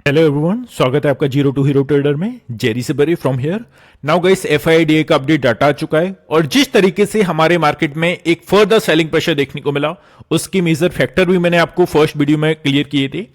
Hello everyone, स्वागत है आपका जीरो टू हीरो ट्रेडर में। जेरी से बरी फ्रॉम हियर। नाउ गाइस, एफआईडीए का अपडेट डाटा आ चुका है और जिस तरीके से हमारे मार्केट में एक फर्दर सेलिंग प्रेशर देखने को मिला, उसकी मेजर फैक्टर भी मैंने आपको फर्स्ट वीडियो में क्लियर किए थे।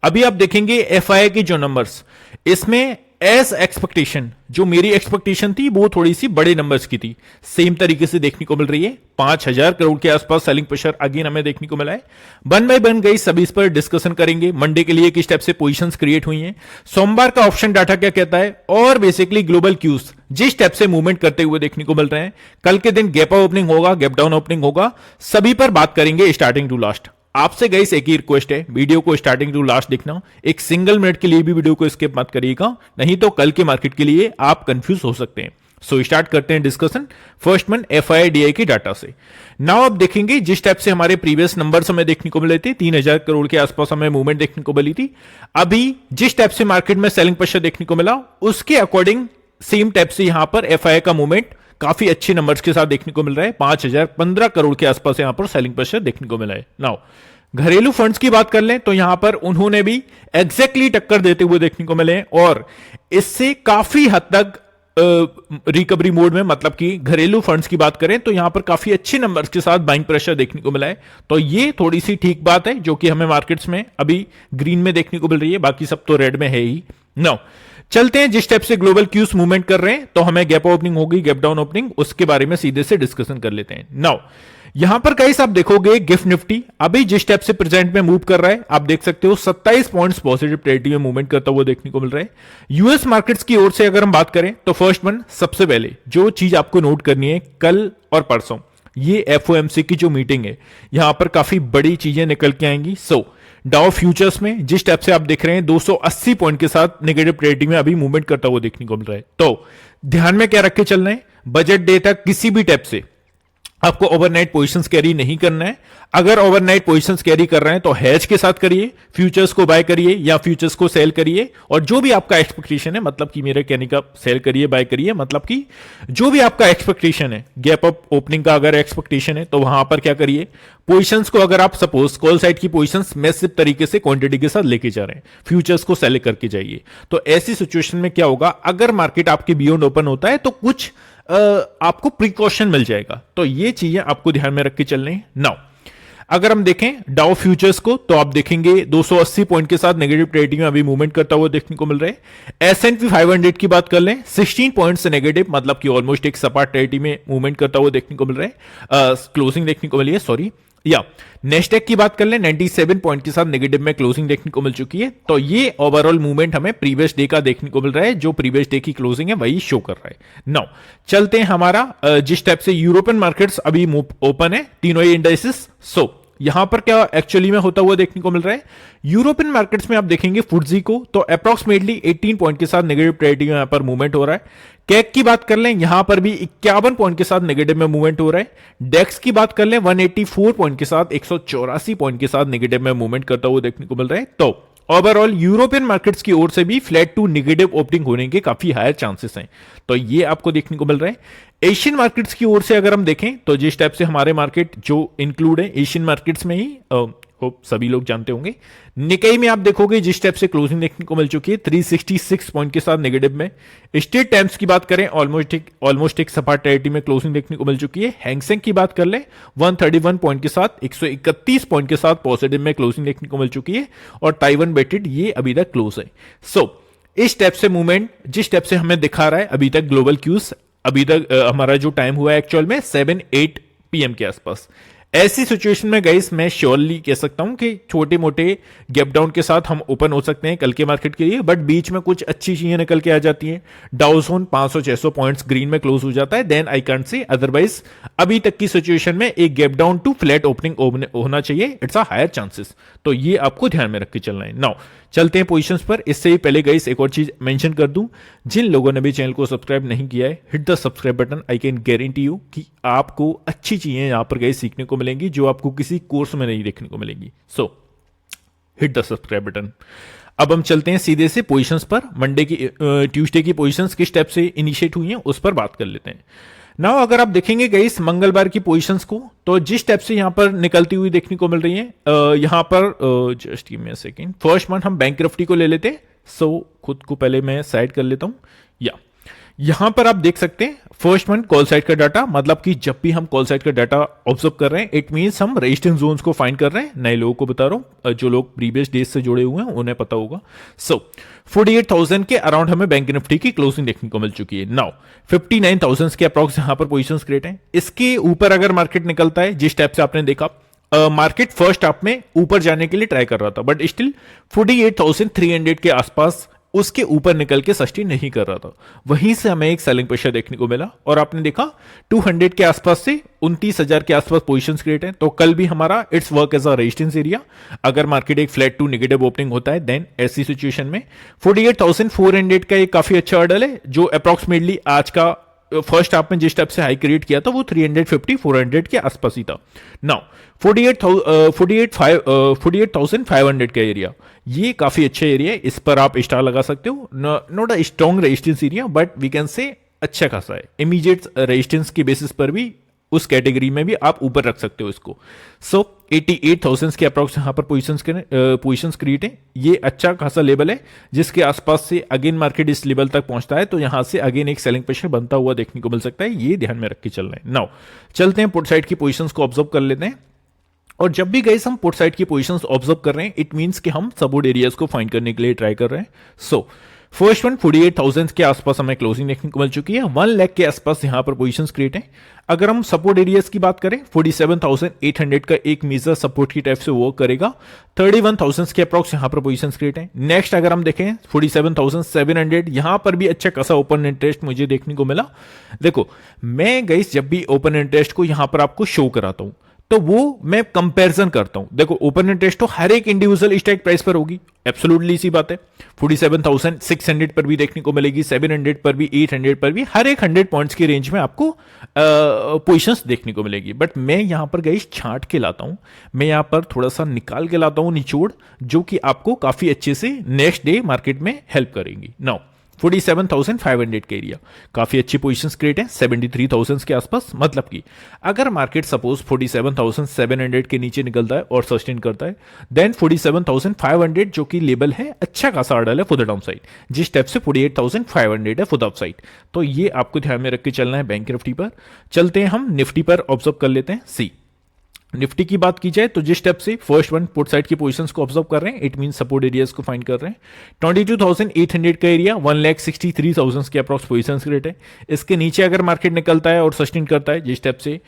अभी आप देखेंगे एफआईआई के जो नंबर्स, इसमें एज एक्सपेक्टेशन, जो मेरी एक्सपेक्टेशन थी वो थोड़ी सी बड़े नंबर्स की थी, सेम तरीके से देखने को मिल रही है। 5,000 करोड़ के आसपास सेलिंग प्रेशर अगेन हमें देखने को मिला है। वन बाय वन गई सभी इस पर डिस्कशन करेंगे। मंडे के लिए किस टाइप से पोजीशंस क्रिएट हुई हैं, सोमवार का ऑप्शन डाटा क्या कहता है, और बेसिकली ग्लोबल क्यूज जिस स्टेप से मूवमेंट करते हुए देखने को मिल रहे हैं। कल के दिन गैप ओपनिंग होगा, गैप डाउन ओपनिंग होगा, सभी पर बात करेंगे स्टार्टिंग टू लास्ट। आपसे गाइस एक ही रिक्वेस्ट है, वीडियो को स्टार्टिंग टू लास्ट देखना। एक सिंगल मिनट के लिए भी वीडियो को स्किप मत करिएगा, नहीं तो कल के मार्केट के लिए आप कंफ्यूज हो सकते हैं। सो स्टार्ट करते हैं डिस्कशन फर्स्ट मंथ एफआईडीआई के डाटा से। नाउ आप देखेंगे जिस टाइप से हमारे प्रीवियस नंबर्स हमें देखने को मिले थे, 3,000 करोड़ के आसपास हमें मूवमेंट देखने को मिली थी। अभी जिस टाइप से मार्केट में सेलिंग प्रेशर देखने को मिला, उसके अकॉर्डिंग सेम टाइप से यहां पर एफआईआई का मूवमेंट काफी अच्छे नंबर्स के साथ देखने को मिल रहा है। 5,015 करोड़ के आसपास यहां पर सेलिंग प्रेशर देखने को मिला है। नाउ घरेलू फंड्स की बात कर लें तो यहां पर उन्होंने भी एग्जैक्टली टक्कर देते हुए देखने को मिले और इससे काफी हद तक रिकवरी मोड में, मतलब कि घरेलू फंड्स की बात करें तो यहां पर काफी अच्छे नंबर्स के साथ बाइंग प्रेशर देखने को मिला है। तो ये थोड़ी सी ठीक बात है, जो कि हमें मार्केट्स में अभी ग्रीन में देखने को मिल रही है, बाकी सब तो रेड में है ही। नाउ चलते हैं जिस टाइप से ग्लोबल क्यूज मूवमेंट कर रहे हैं, तो हमें गैप ओपनिंग होगी, गैप डाउन ओपनिंग, उसके बारे में सीधे से डिस्कशन कर लेते हैं। नाउ यहां पर गाइस आप देखोगे गिफ्ट निफ्टी अभी जिस टाइप से प्रेजेंट में मूव कर रहा है, आप देख सकते हो 27 पॉइंट्स पॉजिटिव टेरिटरी में मूवमेंट करता हुआ देखने को मिल रहा है। यूएस मार्केट्स की ओर से अगर हम बात करें तो फर्स्ट वन, सबसे पहले जो चीज आपको नोट करनी है, कल और परसों ये एफओएमसी की जो मीटिंग है, यहां पर काफी बड़ी चीजें निकल के आएंगी। सो डाउ फ्यूचर्स में जिस टाइप से आप देख रहे हैं 280 पॉइंट के साथ नेगेटिव टेरिटरी में अभी मूवमेंट करता हुआ देखने को मिल रहा है। तो ध्यान में क्या रख के चलना है, बजट डे तक किसी भी टाइप से आपको ओवरनाइट पोजीशंस कैरी नहीं करना है। अगर ओवरनाइट पोजीशंस कैरी कर रहे हैं तो हेज के साथ करिए, फ्यूचर्स को बाय करिए या फ्यूचर्स को सेल करिए, और जो भी आपका एक्सपेक्टेशन है, मतलब कि मेरे कहने का सेल करिए बाय करिए, मतलब कि जो भी आपका एक्सपेक्टेशन है, गैप अप ओपनिंग का अगर एक्सपेक्टेशन है तो वहां पर क्या करिए, पोजीशंस को अगर आप सपोज कॉल साइड की पोजीशंस मैसिव तरीके से क्वांटिटी के साथ लेके जा रहे हैं, फ्यूचर्स को सेल करके जाइए। तो ऐसी सिचुएशन में क्या होगा, अगर मार्केट आपके बियॉन्ड ओपन होता है तो कुछ आपको प्रिकॉशन मिल जाएगा। तो ये चीजें आपको ध्यान में रख के चलने हैं। नाउ अगर हम देखें डाउ फ्यूचर्स को तो आप देखेंगे 280 पॉइंट के साथ नेगेटिव टेरिटरी में अभी मूवमेंट करता हुआ देखने को मिल रहा है। एसएनपी 500 की बात कर लें, 16 पॉइंट से नेगेटिव, मतलब कि ऑलमोस्ट एक सपाट टेरिटरी में मूवमेंट करता हुआ देखने को मिल रहा है, क्लोजिंग देखने को मिली है, सॉरी। या नेस्टेक की बात कर लें, 97 पॉइंट के साथ नेगेटिव में क्लोजिंग देखने को मिल चुकी है। तो ये ओवरऑल मूवमेंट हमें प्रीवियस डे का देखने को मिल रहा है, जो प्रीवियस डे की क्लोजिंग है वही शो कर रहा है। नाउ चलते हैं हमारा जिस टाइप से यूरोपियन मार्केट्स अभी ओपन है, तीनों ही इंडाइसेस। सो यहां पर क्या एक्चुअली में होता हुआ देखने को मिल रहा है, यूरोपियन मार्केट्स में आप देखेंगे फुट्जी को तो अप्रॉक्सीमेटली 18 पॉइंट के साथ नेगेटिव टेरिटरी में यहां पर मूवमेंट हो रहा है। कैक की बात कर लें, यहां पर भी 51 पॉइंट के साथ नेगेटिव में मूवमेंट हो रहा है। डेक्स की बात कर लें, 184 पॉइंट के साथ 184 पॉइंट के साथ नेगेटिव में मूवमेंट करता हुआ देखने को मिल रहा है। तो ओवरऑल यूरोपियन मार्केट्स की ओर से भी फ्लैट टू नेगेटिव ओपनिंग होने के काफी हायर चांसेस हैं, तो ये आपको देखने को मिल रहा है। एशियन मार्केट्स की ओर से अगर हम देखें तो जिस टाइप से हमारे मार्केट जो इंक्लूड है एशियन मार्केट्स में ही, होप सभी लोग जानते होंगे, निकाई में आप देखोगे जिस टाइप से क्लोजिंग देखने को मिल चुकी है 366 पॉइंट के साथ नेगेटिव में। स्टेट टाइम्स की बात करें, ऑलमोस्ट एक सपाट टेरिटरी में क्लोजिंग देखने को मिल चुकी है। हैंगसेंग की बात कर ले, 131 पॉइंट के साथ 131 पॉइंट के साथ पॉजिटिव में क्लोजिंग देखने को मिल चुकी है, और ताइवान वेटेड ये अभी तक क्लोज है। सो इस टाइप से मूवमेंट जिस टाइप से हमें दिखा रहा है अभी तक ग्लोबल क्यूज, अभी तक हमारा जो टाइम हुआ है एक्चुअल में 7-8 PM के आसपास, ऐसी सिचुएशन में गाइस मैं श्योरली कह सकता हूं कि छोटे मोटे गैप डाउन के साथ हम ओपन हो सकते हैं कल के मार्केट के लिए, बट बीच में कुछ अच्छी चीजें निकल के आ जाती हैं। डाउ जोन 500-600 पॉइंट्स ग्रीन में क्लोज हो जाता है, then I can't say otherwise अभी तक की सिचुएशन में एक gap down to flat opening होना चाहिए, इट्स अ हायर चांसेस। तो ये आपको ध्यान में रख के चलना है। नाउ चलते हैं पोजीशंस पर। इससे ही पहले गाइस एक और चीज मेंशन कर दूं, जिन लोगों ने भी चैनल को सब्सक्राइब नहीं किया है, hit the subscribe button. I can guarantee you कि आपको अच्छी चीजें यहां पर गाइस सीखने को मिलेंगी जो आपको किसी कोर्स में नहीं देखने को मिलेंगी। सो हिट द सब्सक्राइब बटन। अब हम चलते हैं सीधे से पोजीशंस पर। मंडे की ट्यूसडे की पोजीशंस किस स्टेप से इनिशिएट हुई हैं उस पर बात कर लेते हैं। नाउ अगर आप देखेंगे गाइस मंगलवार की पोजीशंस को, तो जिस टाइप से यहां पर निकलती हुई देखने को मिल रही है, यहां पर just give me a second, first month हम बैंक निफ्टी को ले लेते हैं खुद को पहले मैं साइड कर लेता हूं। या यहां पर आप देख सकते हैं फर्स्ट वन कॉल साइड का डाटा, मतलब कि जब भी हम कॉल साइड का डाटा ऑब्जर्व कर रहे हैं इट मींस हम रेजिस्टेंस जोन्स को फाइंड कर रहे हैं। नए लोगों को बता रहा हूं, जो लोग प्रीवियस डेज से जुड़े हुए हैं उन्हें पता होगा। 48,000 के अराउंड हमें बैंक निफ्टी की क्लोजिंग देखने को मिल चुकी है। नाउ 59,000 के अप्रॉक्स यहां पर पोजीशंस क्रिएट हैं। इसके ऊपर अगर मार्केट निकलता है, जिस टाइप से आपने देखा मार्केट फर्स्ट हाफ में ऊपर जाने के लिए ट्राई कर रहा था, बट स्टिल 48,300 के आसपास उसके ऊपर निकल के सस्टेन नहीं कर रहा था। वहीं से हमें एक सेलिंग प्रेशर देखने को मिला और आपने देखा 200 के आसपास से 29,000 के आसपास पोजीशंस क्रिएट हैं। तो कल भी हमारा it's work as a resistance area. अगर मार्केट एक फ्लैट टू नेगेटिव ओपनिंग होता है देन ऐसी सिचुएशन में 48,400 का एक काफी अच्छा हर्डल है, जो अप्रॉक्सीमेटली आज का फर्स्ट हाफ में जिस टाइप से हाई क्रिएट किया था वो 350-400 के आसपास ही था। नाउ 48,500 का एरिया, ये काफी अच्छा एरिया है, इस पर आप स्टार लगा सकते हो। Not a strong resistance area but we can say अच्छा खासा है। इमीडिएट रेजिस्टेंस के बेसिस पर भी उस कैटेगरी में भी आप ऊपर रख सकते हो इसको। 88,000 के अप्रॉक्स यहां पर पोजीशंस क्रिएट है। ये अच्छा खासा लेवल है जिसके आसपास से अगेन मार्केट इस लेवल तक पहुंचता है तो यहां से अगेन एक सेलिंग प्रेशर बनता हुआ देखने को मिल सकता है। ये ध्यान में रख के चलना है। नाउ चलते हैं पुट साइड की पोजीशंस को ऑब्जर्व कर लेते हैं। और जब भी गाइस हम पुट साइड की पोजीशंस ऑब्जर्व कर रहे हैं इट मींस कि हम सपोर्ट एरियाज को फाइंड करने के लिए ट्राई कर रहे हैं। फर्स्ट वन 48,000 के आसपास हमें क्लोजिंग देखने को मिल चुकी है। 1 लाख के आसपास यहां पर पोजीशंस क्रिएट है। अगर हम सपोर्ट एरियाज की बात करें 47,800 का एक मेजर सपोर्ट की टाइप से वर्क करेगा। 31,000 के अप्रॉक्स यहां पर पोजीशंस क्रिएट है। नेक्स्ट अगर हम देखें 47,700, यहां पर भी अच्छा खासा ओपन इंटरेस्ट मुझे देखने को मिला। देखो मैं गाइस जब भी ओपन इंटरेस्ट को यहां पर आपको शो कराता हूं तो वो मैं कंपैरिजन करता हूं। देखो ओपन इंटरेस्ट तो हर एक इंडिविजुअल स्ट्राइक प्राइस पर होगी, एब्सोल्युटली सी बात है। 47,600 पर भी देखने को मिलेगी, 700 पर भी, 800 पर भी, हर एक 100 पॉइंट्स की रेंज में आपको पोजीशंस देखने को मिलेगी। बट मैं यहां पर गई छांट के लाता हूं, मैं यहां पर थोड़ा सा निकाल के लाता हूं निचोड़, जो कि आपको काफी अच्छे से नेक्स्ट डे मार्केट में हेल्प करेंगी। नाउ 47,500 के एरिया काफी अच्छी पोजीशंस क्रिएट है 73,000 के आसपास। मतलब कि अगर मार्केट सपोज 47,700 के नीचे निकलता है और सस्टेन करता है देन 47,500 जो कि लेवल है अच्छा खासा हर्डल है फॉर द डाउन साइड, जिस स्टेप से 48,500 है फॉर द अप साइड। तो ये आपको ध्यान में रख के चलना है। बैंक निफ्टी पर चलते हैं, हम निफ्टी पर ऑब्जर्व कर लेते हैं। सी निफ्टी की बात की जाए तो जिस स्टेप से फर्स्ट वन पुट साइड की पोजीशंस को ऑब्जर्व कर रहे हैं इट मीन सपोर्ट एरियाज को फाइंड कर रहे हैं। 22,800 का एरिया 1,63,000 के अप्रॉक्स पोजीशंस क्रिएट है। इसके नीचे अगर मार्केट निकलता है और सस्टेन करता है जिस स्टेप से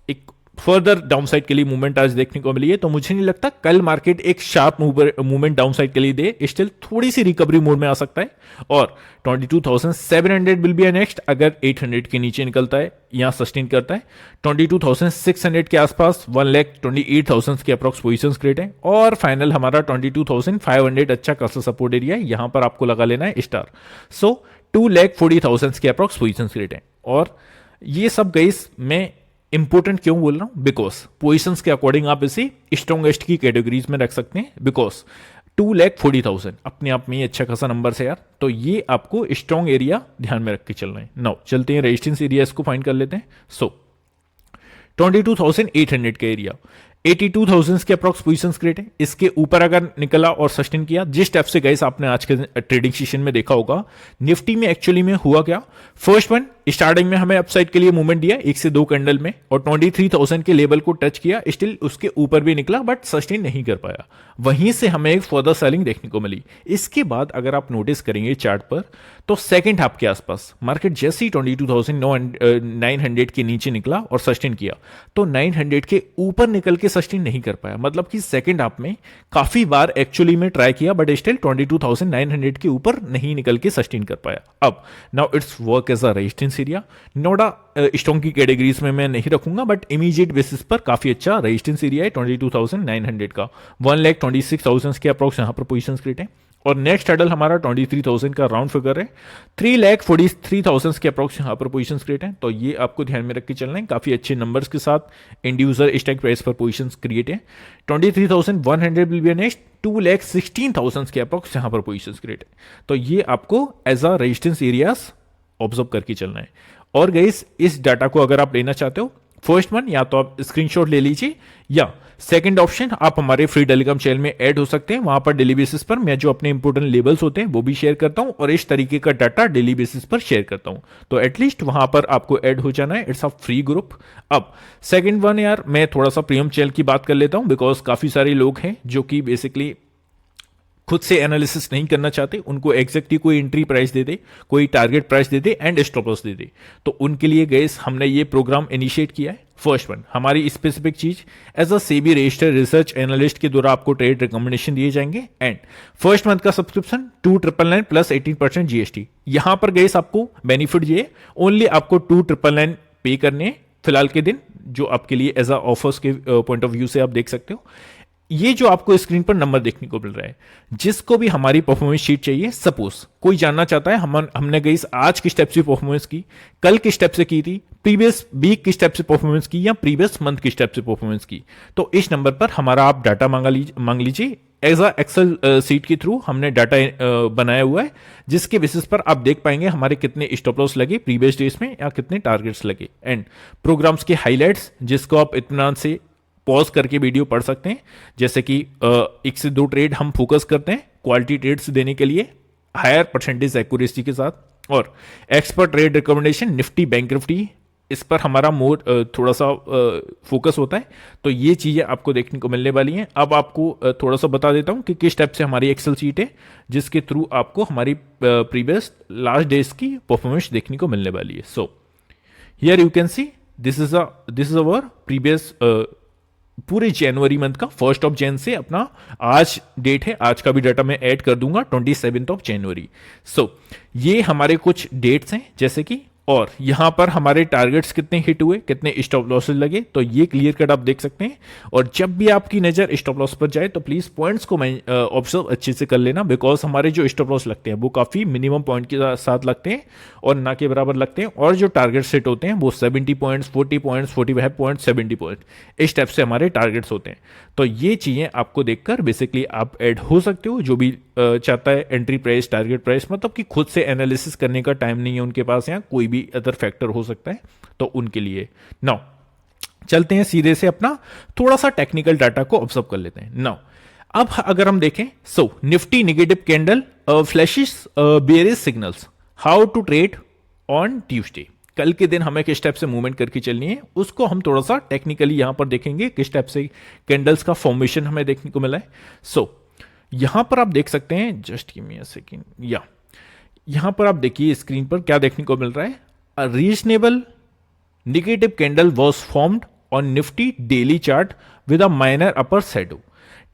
एक फर्दर डाउनसाइड के लिए मूवमेंट आज देखने को मिली है, तो मुझे नहीं लगता कल मार्केट एक शार्प मूवमेंट डाउनसाइड के लिए दे। स्टिल थोड़ी सी रिकवरी मोड में आ सकता है और 22,700 विल बी नेक्स्ट अगर 800 के नीचे निकलता है यहां सस्टेन करता है। 22,600 के आसपास 1,28,000 के अप्रॉक्स पोजीशंस क्रिएट है और फाइनल हमारा 22,500 अच्छा खासा सपोर्ट एरिया है, यहां पर आपको लगा लेना है स्टार। 2,40,000 के अप्रॉक्स पोजीशंस क्रिएट है। और ये सब गाइस मैं इंपोर्टेंट क्यों बोल रहा हूं, बिकॉज पोजीशंस के अकॉर्डिंग आप इसे स्ट्रॉन्गेस्ट की कैटेगरीज में रख सकते हैं। बिकॉज 2,40,000 अपने आप में ही अच्छा खासा नंबर है यार, तो ये आपको स्ट्रॉन्ग एरिया ध्यान में रख के चलना है। नाउ चलते हैं रेजिस्टेंस एरियाज को फाइंड कर लेते हैं। 22,800 का एरिया 82,000 के अप्रॉक्स पोजीशंस क्रिएट है। इसके ऊपर अगर निकला और सस्टेन किया जिस स्टेप से गाइस आपने आज के ट्रेडिंग सेशन में देखा होगा, निफ्टी में एक्चुअली में हुआ क्या, फर्स्ट वन स्टार्टिंग में हमें अपसाइड के लिए मूवमेंट दिया 1 से 2 कैंडल में और 23,000 के लेवल को टच किया, स्टिल उसके ऊपर भी निकला बट सस्टेन नहीं कर पाया। वहीं से हमें एक फर्दर सेलिंग देखने को मिली। इसके बाद अगर आप नोटिस करेंगे चार्ट पर तो सेकंड हाफ के आसपास मार्केट जैसे ही 22,900 के नीचे निकला और सस्टेन किया तो 900 के ऊपर निकल के सस्टेन नहीं कर पाया। मतलब कि सेकंड हाफ में काफी बार एक्चुअली में ट्राई किया बट स्टिल 22,900 के ऊपर नहीं निकल के सस्टेन कर पाया। अब now it's work as a resistance area, नोडा स्ट्रॉन्ग की कैटेगरीज में मैं नहीं रखूंगा बट इमीडिएट बेसिस पर काफी अच्छा रेजिस्टेंस एरिया है 22,900 का। 1,26,000 के अप्रॉक्स यहां पर पोजीशंस क्रिएट है और नेक्स्ट हर्डल हमारा 23,000 का राउंड फिगर है। 3,43,000 के अप्रॉक्स यहां पर पोजीशंस क्रिएट है, तो ये आपको ध्यान में रख के चलना है। काफी अच्छे नंबर्स के साथ इंडिविजुअल स्ट्राइक प्राइस पर पोजीशंस क्रिएट है। 23,100 विल बी नेक्स्ट 2,16,000 के अप्रॉक्स यहां पर पोजीशंस क्रिएट है, तो ये आपको as a resistance areas observe करके चलना है। और गाइस इस डाटा को अगर आप लेना चाहते हो फर्स्ट वन या तो आप स्क्रीनशॉट ले लीजिए या सेकंड ऑप्शन, आप हमारे फ्री टेलीग्राम चैनल में ऐड हो सकते हैं। वहां पर डेली बेसिस पर मैं जो अपने इंपोर्टेंट लेबल्स होते हैं वो भी शेयर करता हूं और इस तरीके का डाटा डेली बेसिस पर शेयर करता हूं। तो एटलीस्ट वहां पर आपको ऐड हो जाना है। It's a free group. अब सेकंड वन यार, मैं थोड़ा सा प्रीमियम चैनल की बात कर लेता हूं, बिकॉज काफी सारे लोग हैं जो कि बेसिकली खुद से एनालिसिस नहीं करना चाहते, उनको एग्जैक्टली कोई एंट्री प्राइस दे दे, कोई टारगेट प्राइस दे दे एंड स्टॉप लॉस दे दे। तो उनके लिए गाइस हमने ये प्रोग्राम इनिशिएट किया है। फर्स्ट वन, हमारी स्पेसिफिक चीज, as a SEBI registered research analyst के द्वारा आपको ट्रेड रिकमेंडेशन दिए जाएंगे। एंड फर्स्ट मंथ का सब्सक्रिप्शन 2,999 प्लस 18% जीएसटी। यहां पर गाइस आपको बेनिफिट ये ओनली आपको 2,999 पे करने हैं फिलहाल के दिन, जो आपके लिए एज अ ऑफर्स के पॉइंट ऑफ व्यू से आप देख सकते हो। ये जो आपको स्क्रीन पर नंबर देखने को मिल रहा है, जिसको भी हमारी परफॉर्मेंस शीट चाहिए, सपोज कोई जानना चाहता है हमने गई आज किस स्टेप से परफॉर्मेंस की, कल किस स्टेप से की थी, प्रीवियस वीक किस स्टेप से परफॉर्मेंस की या प्रीवियस मंथ किस स्टेप से परफॉर्मेंस की, तो इस नंबर पर हमारा आप डाटा मांग लीजिए। एज अ एक्सेल सीट के थ्रू हमने डाटा बनाया हुआ है, जिसके बेसिस पर आप देख पाएंगे हमारे कितने स्टॉप लॉस लगे प्रीवियस डेज में या कितने टारगेट्स लगे, एंड प्रोग्राम्स के हाईलाइट्स जिसको आप इत्मीनान से पॉज करके वीडियो पढ़ सकते हैं। जैसे कि एक से दो ट्रेड हम फोकस करते हैं क्वालिटी ट्रेड्स देने के लिए हायर परसेंटेज एक्यूरेसी के साथ, और expert trade recommendation Nifty bank Nifty, इस पर हमारा मोर थोड़ा सा फोकस होता है। तो ये चीज़ें आपको देखने को मिलने वाली हैं। अब आपको थोड़ा सा बता देता हूं कि किस टाइप से हमारी एक्सेल शीट है, जिसके थ्रू आपको हमारी प्रीवियस लास्ट डेज की परफॉर्मेंस देखने को मिलने वाली है। So here you can see this is our previous पूरे जनवरी मंथ का 1 जनवरी से अपना आज डेट है, आज का भी डाटा मैं ऐड कर दूंगा 27 जनवरी। सो ये हमारे कुछ डेट्स हैं जैसे कि, और यहां पर हमारे टारगेट्स कितने हिट हुए, कितने स्टॉप लॉसेस लगे, तो ये क्लियर कट आप देख सकते हैं। और जब भी आपकी नजर स्टॉप लॉस पर जाए तो प्लीज पॉइंट्स को ऑब्जर्व अच्छे से कर लेना, बिकॉज हमारे जो स्टॉप लॉस लगते हैं वो काफी मिनिमम पॉइंट के साथ लगते हैं और ना के बराबर लगते हैं, और जो टारगेट सेट होते हैं वो 70 पॉइंट्स, 40 पॉइंट्स, 45 पॉइंट्स, 70 पॉइंट, इस टाइप से हमारे टारगेट्स होते हैं। तो ये चीजें आपको देखकर बेसिकली आप ऐड हो सकते हो। जो भी चाहता है एंट्री प्राइस, टारगेट प्राइस, मतलब कि खुद से एनालिसिस करने का टाइम नहीं है उनके पास, या कोई भी अदर फैक्टर हो सकता है, तो उनके लिए नाउ चलते हैं सीधे से अपना थोड़ा सा टेक्निकल डाटा को ऑब्जर्व कर लेते हैं। नाउ अब अगर हम देखें, so Nifty negative candle flashes bearish signals, how to trade on Tuesday. कल के दिन हमें किस टाइप से मूवमेंट करके चलनी है उसको हम थोड़ा सा टेक्निकली यहां पर देखेंगे, किस टाइप से कैंडल्स का फॉर्मेशन हमें देखने को मिला है। सो यहां पर आप देख सकते हैं, just give me a second, या यहां पर आप देखिए स्क्रीन पर क्या देखने को मिल रहा है। A reasonable negative candle was formed on Nifty daily chart with a minor upper shadow.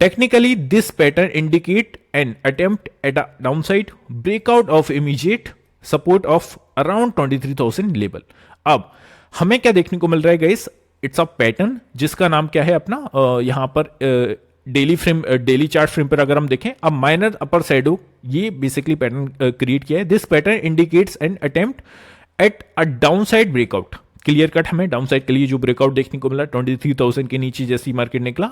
Technically, this pattern indicate an attempt at a downside breakout of immediate support of around 23,000 level. अब हमें क्या देखने को मिल रहा है guys, it's a pattern जिसका नाम क्या है अपना, यहां पर डेली चार्ट फ्रेम पर अगर हम देखें, अब माइनर अपर शैडो ये बेसिकली पैटर्न क्रिएट किया है। This pattern indicates an attempt at a downside breakout. Clear cut हमें डाउनसाइड के लिए जो ब्रेकआउट देखने को मिला 23,000 के नीचे जैसी मार्केट निकला,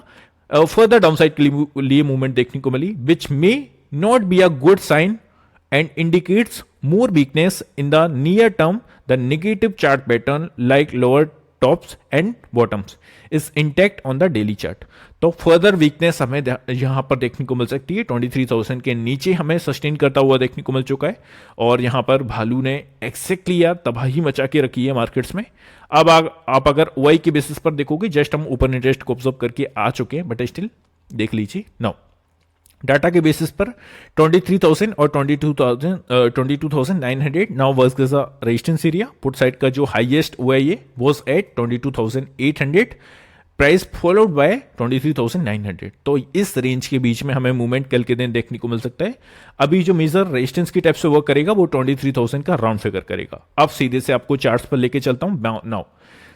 फर्दर डाउनसाइड के लिए मूवमेंट देखने को मिली, which may not be a good sign and indicates more weakness in the near term. The negative chart pattern like lower tops and bottoms is intact on the daily chart. तो further weakness हमें यहां पर देखने को मिल सकती है। 23,000 के नीचे हमें सस्टेन करता हुआ देखने को मिल चुका है, और यहां पर भालू ने एक्जैक्टली यार तबाही मचा के रखी है मार्केट्स में। अब आप अगर ओआई के बेसिस पर देखोगे, जस्ट हम ओपन इंटरेस्ट को ऑब्जर्व करके आ चुके हैं, बट स्टिल देख लीजिए। नाउ डाटा के बेसिस पर 23,000 और 22,900 now works as a resistance area. Put side का जो हाईएस्ट हुआ है ये was at 22,800, price followed by 23,900। तो इस रेंज के बीच में हमें मूवमेंट कल के दिन देखने को मिल सकता है। अभी जो मेजर रेजिस्टेंस की टाइप से वर्क करेगा वो 23,000 का राउंड फिगर करेगा। अब सीधे से आपको चार्ट्स पर लेके चलता हूं। नाउ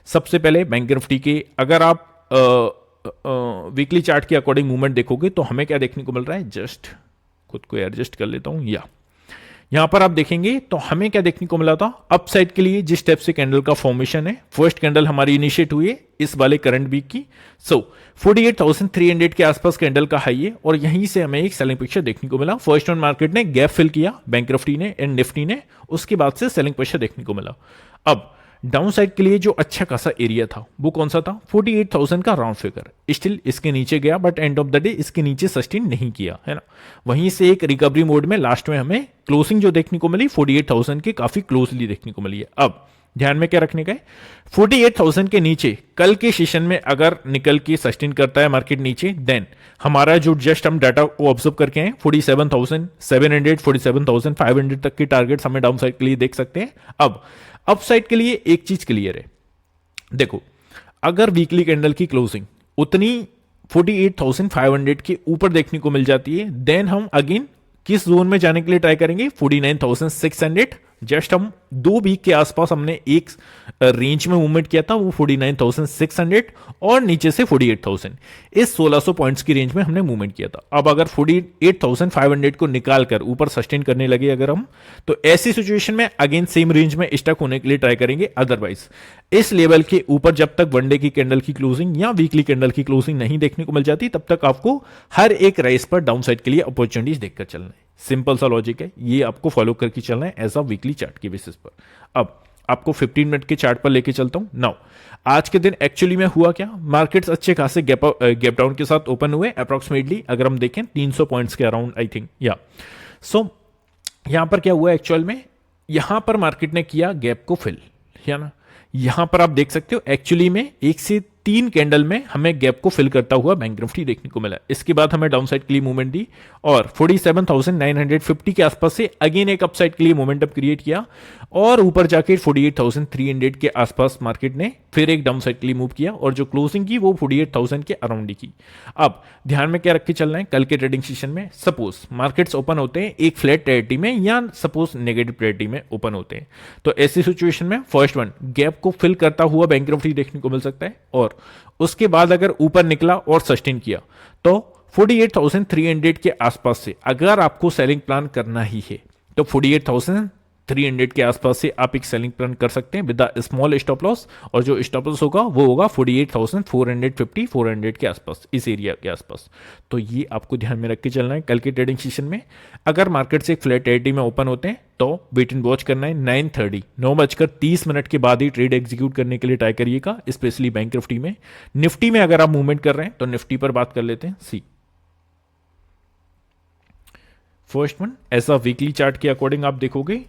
सबसे पहले बैंक निफ्टी के अगर आप वीकली चार्ट के अकॉर्डिंग मूवमेंट देखोगे तो हमें क्या देखने को मिल रहा है, जस्ट खुद को एडजस्ट कर लेता हूं। यहां पर आप देखेंगे तो हमें क्या देखने को मिला था, अपसाइड के लिए जिस टाइप से कैंडल का फॉर्मेशन है, फर्स्ट कैंडल हमारी इनिशिएट हुई है इस वाले करंट वीक की। सो 48,300 के आसपास कैंडल का हाई है, और यहीं से हमें एक सेलिंग पिक्चर देखने को मिला। फर्स्ट वन मार्केट ने गैप फिल किया, बैंक निफ्टी ने एंड निफ्टी ने, उसके बाद से सेलिंग पिक्चर देखने को मिला। अब डाउन साइड के लिए जो अच्छा खासा एरिया था वो कौन सा था, 48,000 का राउंड फिगर। स्टिल इसके नीचे गया but end of the day इसके नीचे सस्टेन नहीं किया, है ना। वहीं से एक रिकवरी मोड में लास्ट में हमें क्लोजिंग जो देखने को मिली 48,000 के काफी क्लोजली देखने को मिली है। अब ध्यान में क्या रखने का है, 48,000 के नीचे कल के सेशन में अगर निकल के सस्टेन करता है मार्केट नीचे, देन हमारा जो जस्ट हम डाटा को ऑब्जर्व करके हैं 47,700 47,500 तक के टारगेट्स हमें डाउन साइड के लिए देख सकते हैं। अब अप साइड के लिए एक चीज क्लियर है, देखो अगर वीकली कैंडल की क्लोजिंग उतनी 48,500 के ऊपर देखने को मिल जाती है, देन हम अगेन किस जोन में जाने के लिए ट्राई करेंगे, 49,600। जस्ट हम 2 वीक के आसपास हमने एक रेंज में मूवमेंट किया था, वो 49,600 और नीचे से 48,000, इस 1600 पॉइंट्स की रेंज में हमने मूवमेंट किया था। अब अगर 48,500 को निकालकर ऊपर सस्टेन करने लगे अगर हम, तो ऐसी सिचुएशन में अगेन सेम रेंज में स्टक होने के लिए ट्राई करेंगे। अदरवाइज इस लेवल के ऊपर जब तक वनडे की कैंडल की क्लोजिंग या वीकली कैंडल की क्लोजिंग नहीं देखने को मिल जाती, तब तक आपको हर एक राइज पर डाउन साइड के लिए अपॉर्चुनिटीज देखकर चलना है। सिंपल सा लॉजिक है, ये आपको फॉलो करके चलना है एज अ वीकली चार्ट के बेसिस पर। अब आपको 15 मिनट के चार्ट पर लेके चलता हूं। नाउ आज के दिन एक्चुअली में हुआ क्या, मार्केट्स अच्छे खासे गैप डाउन के साथ ओपन हुए अप्रोक्सीमेटली, अगर हम देखें 300 पॉइंट्स के अराउंड आई थिंक, या सो यहां पर क्या हुआ एक्चुअल में, यहां पर मार्केट ने किया गैप को फिल, है ना। यहां पर आप देख सकते हो एक्चुअली में 1 से 3 कैंडल में हमें गैप को फिल करता हुआ बैंक निफ्टी देखने को मिला। इसके बाद हमें डाउन साइड के लिए मूवमेंट दी और 47,950 के आसपास से अगेन एक अपसाइड के लिए मोमेंटम क्रिएट किया और ऊपर जाके 48,300 के आसपास मार्केट ने फिर एक डाउन साइड के लिए मूव किया और जो क्लोजिंग की वो 48,000 के अराउंड ही की। अब ध्यान में क्या रख के चलना है, कल के ट्रेडिंग सेशन में सपोज मार्केट्स ओपन होते हैं एक फ्लैट टेरिटरी में या सपोज नेगेटिव टेरिटरी में ओपन होते हैं, तो ऐसी सिचुएशन में फर्स्ट वन गैप को फिल करता हुआ बैंक निफ्टी देखने को मिल सकता है और उसके बाद अगर ऊपर निकला और सस्टेन किया तो 48,300 के आसपास से अगर आपको सेलिंग प्लान करना ही है तो 48,300 के आसपास से आप एक सेलिंग प्लान कर सकते हैं विद स्मॉल स्टॉप लॉस, और जो स्टॉप लॉस होगा वो होगा 48,450 400 के आसपास, इस एरिया के आसपास। तो ये आपको ध्यान में रख के चलना है कल के ट्रेडिंग सेशन में। अगर मार्केट से एक फ्लैट टेरिटरी में ओपन होते हैं तो वेट एंड वॉच करना है, 9:30 के बाद ही ट्रेड एग्जीक्यूट करने के लिए ट्राई करिएगा, स्पेशली बैंक निफ्टी में। निफ्टी में अगर आप मूवमेंट कर रहे हैं तो निफ्टी पर बात कर लेते हैं। सी फर्स्ट वन ऐसा वीकली चार्ट के अकॉर्डिंग आप देखोगे,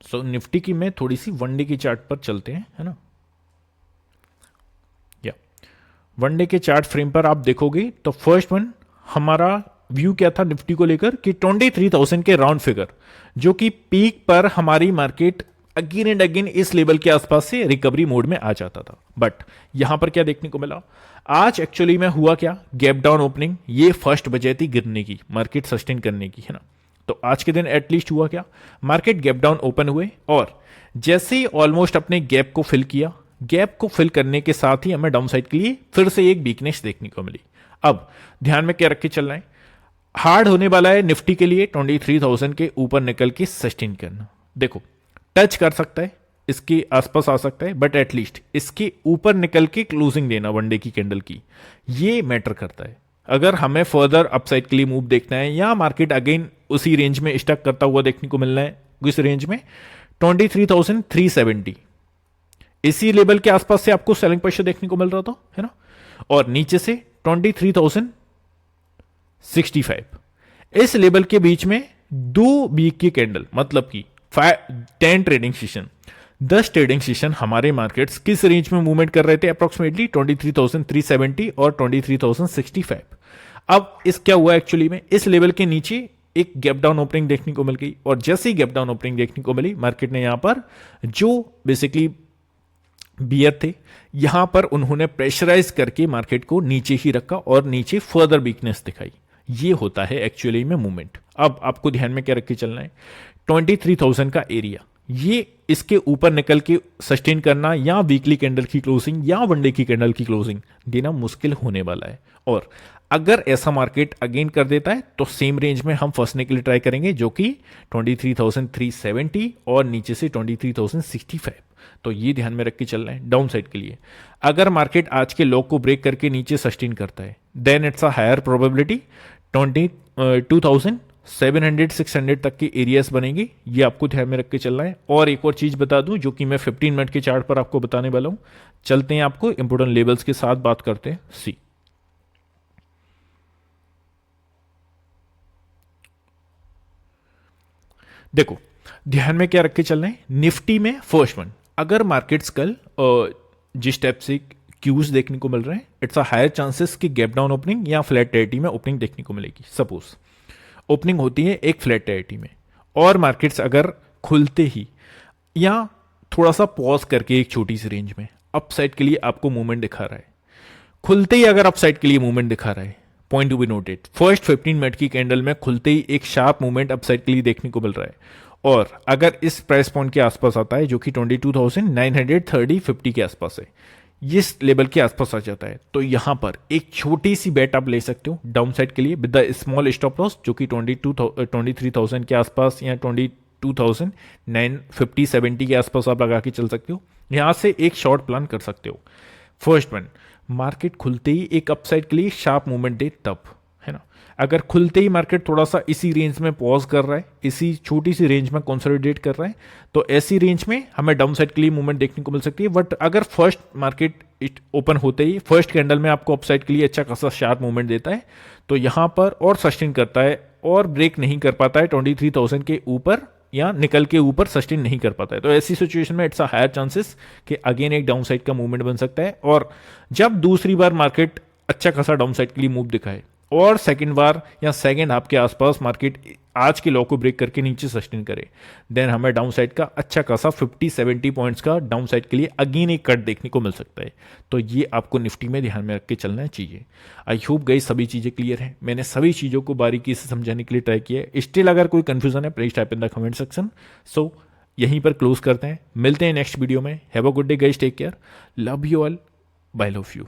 सो निफ्टी की मैं थोड़ी सी वनडे की चार्ट पर चलते हैं, है ना। या वनडे के चार्ट फ्रेम पर आप देखोगे तो फर्स्ट वन हमारा व्यू क्या था निफ्टी को लेकर कि 23,000 के राउंड फिगर जो कि पीक पर हमारी मार्केट अगेन एंड अगेन इस लेवल के आसपास से रिकवरी मोड में आ जाता था। बट यहां पर क्या देखने को मिला, आज एक्चुअली में हुआ क्या, गैप डाउन ओपनिंग, ये फर्स्ट वजह थी गिरने की, मार्केट सस्टेन करने की, है ना। तो आज के दिन एटलीस्ट हुआ क्या, मार्केट गैप डाउन ओपन हुए और जैसे ही ऑलमोस्ट अपने गैप को फिल किया, गैप को फिल करने के साथ ही हमें डाउन साइड के लिए फिर से एक वीकनेस देखने को मिली। अब ध्यान में क्या रख के चलना है, हार्ड होने वाला है निफ्टी के लिए 23,000 के ऊपर निकल के सस्टेन करना। देखो टच कर सकता है, इसके आसपास आ सकता है, बट एटलीस्ट इसके ऊपर निकल के क्लोजिंग देना वनडे की कैंडल की, ये मैटर करता है। अगर हमें फर्दर अपसाइड के लिए मूव देखना है या मार्केट अगेन उसी रेंज में स्टक करता हुआ देखने को मिलना है, इस रेंज में 23,370 इसी लेवल के आसपास से आपको सेलिंग प्रेशर देखने को मिल रहा था, है ना। और नीचे से 23,065 इस लेवल के बीच में 2 वीक की कैंडल, मतलब कि 10 ट्रेडिंग सेशन, 10 ट्रेडिंग सेशन हमारे मार्केट्स किस रेंज में मूवमेंट कर रहे थे, अप्रोक्सीमेटली 23,370 और 23,065। अब इस क्या हुआ एक्चुअली में, इस लेवल के नीचे एक गैप डाउन ओपनिंग देखने को मिल गई और जैसे ही गैप डाउन ओपनिंग देखने को मिली, मार्केट ने यहां पर जो बेसिकली बियर थे यहां पर उन्होंने प्रेशराइज करके मार्केट को नीचे ही रखा और नीचे फर्दर वीकनेस दिखाई। ये होता है एक्चुअली में मूवमेंट। अब आपको ध्यान में क्या रख के चलना है, 23,000 का एरिया, ये इसके ऊपर निकल के सस्टेन करना या वीकली कैंडल की क्लोजिंग या वनडे की कैंडल की क्लोजिंग देना मुश्किल होने वाला है। और अगर ऐसा मार्केट अगेन कर देता है तो सेम रेंज में हम फंसने के लिए ट्राई करेंगे, जो कि 23,370 और नीचे से 23,065। तो ये ध्यान में रख के चलना है डाउन साइड के लिए। अगर मार्केट आज के लो को ब्रेक करके नीचे सस्टेन करता है, then it's a higher probability 22,000 700 600 तक की एरियाज बनेगी, ये आपको ध्यान में रख के चलना है। और एक और चीज बता दूं जो कि मैं 15 मिनट के चार्ट पर आपको बताने वाला हूं। चलते हैं आपको इंपोर्टेंट लेवल्स के साथ बात करते हैं। सी देखो, ध्यान में क्या रख के चलना है। निफ्टी में फर्स्ट वन, अगर मार्केट्स कल जिस टाइप से क्यूज देखने को मिल रहे हैं, इट्स अ हायर चांसेस कि गैप डाउन ओपनिंग या फ्लैट टेरिटरी में ओपनिंग देखने को मिलेगी। सपोज ओपनिंग होती है एक फ्लैट टेरिटरी में, और मार्केट्स अगर खुलते ही या थोड़ा सा पॉज करके एक छोटी सी रेंज में अपसाइड के लिए आपको मूवमेंट दिखा रहा है, खुलते ही अगर अपसाइड के लिए मूवमेंट दिखा रहा है, point to be noted, first 15 minute की कैंडल में खुलते ही एक शार्प मूवमेंट अपसाइड के लिए देखने को मिल रहा है, और अगर इस प्राइस पॉइंट के आसपास आता है जो कि 22,930-50 के आसपास है, इस लेवल के आसपास आ जाता है, तो यहां पर एक छोटी सी बेट आप ले सकते हो डाउन साइड के लिए with the small stop loss जो कि 23,000 के आसपास या 22,950-70 के आसपास आप लगा के चल सकते हो। यहां से एक शॉर्ट प्लान कर सकते हो। फर्स्ट वन, मार्केट खुलते ही एक अपसाइड के लिए शार्प मूवमेंट दे तब, है ना। अगर खुलते ही मार्केट थोड़ा सा इसी रेंज में पॉज कर रहा है, इसी छोटी सी रेंज में कंसोलिडेट कर रहा है, तो ऐसी रेंज में हमें डाउन साइड के लिए मूवमेंट देखने को मिल सकती है। बट अगर फर्स्ट मार्केट ओपन होते ही फर्स्ट कैंडल में आपको अपसाइड के लिए अच्छा खासा शार्प मूवमेंट देता है, तो यहां पर और सस्टेन करता है और ब्रेक नहीं कर पाता है 23,000 के ऊपर, या निकल के ऊपर सस्टेन नहीं कर पाता है, तो ऐसी सिचुएशन में इट्स अ हायर चांसेस कि अगेन एक डाउन साइड का मूवमेंट बन सकता है। और जब दूसरी बार मार्केट अच्छा खासा डाउन साइड के लिए मूव दिखाए और सेकंड बार या सेकंड हाफ के आसपास मार्केट आज के लो को ब्रेक करके नीचे सस्टेन करे, देन हमें डाउन साइड का अच्छा खासा 50-70 पॉइंट्स का डाउन साइड के लिए अगेन एक कट देखने को मिल सकता है। तो ये आपको निफ्टी में ध्यान में रख के चलना चाहिए। आई होप गई सभी चीज़ें क्लियर हैं, मैंने सभी चीज़ों को बारीकी से समझाने के लिए ट्राई किया है। स्टिल अगर कोई कंफ्यूजन है please type in the comment section. So यहीं पर क्लोज करते हैं, मिलते हैं नेक्स्ट वीडियो में। Have a good day guys, take care, love you all, bye love you.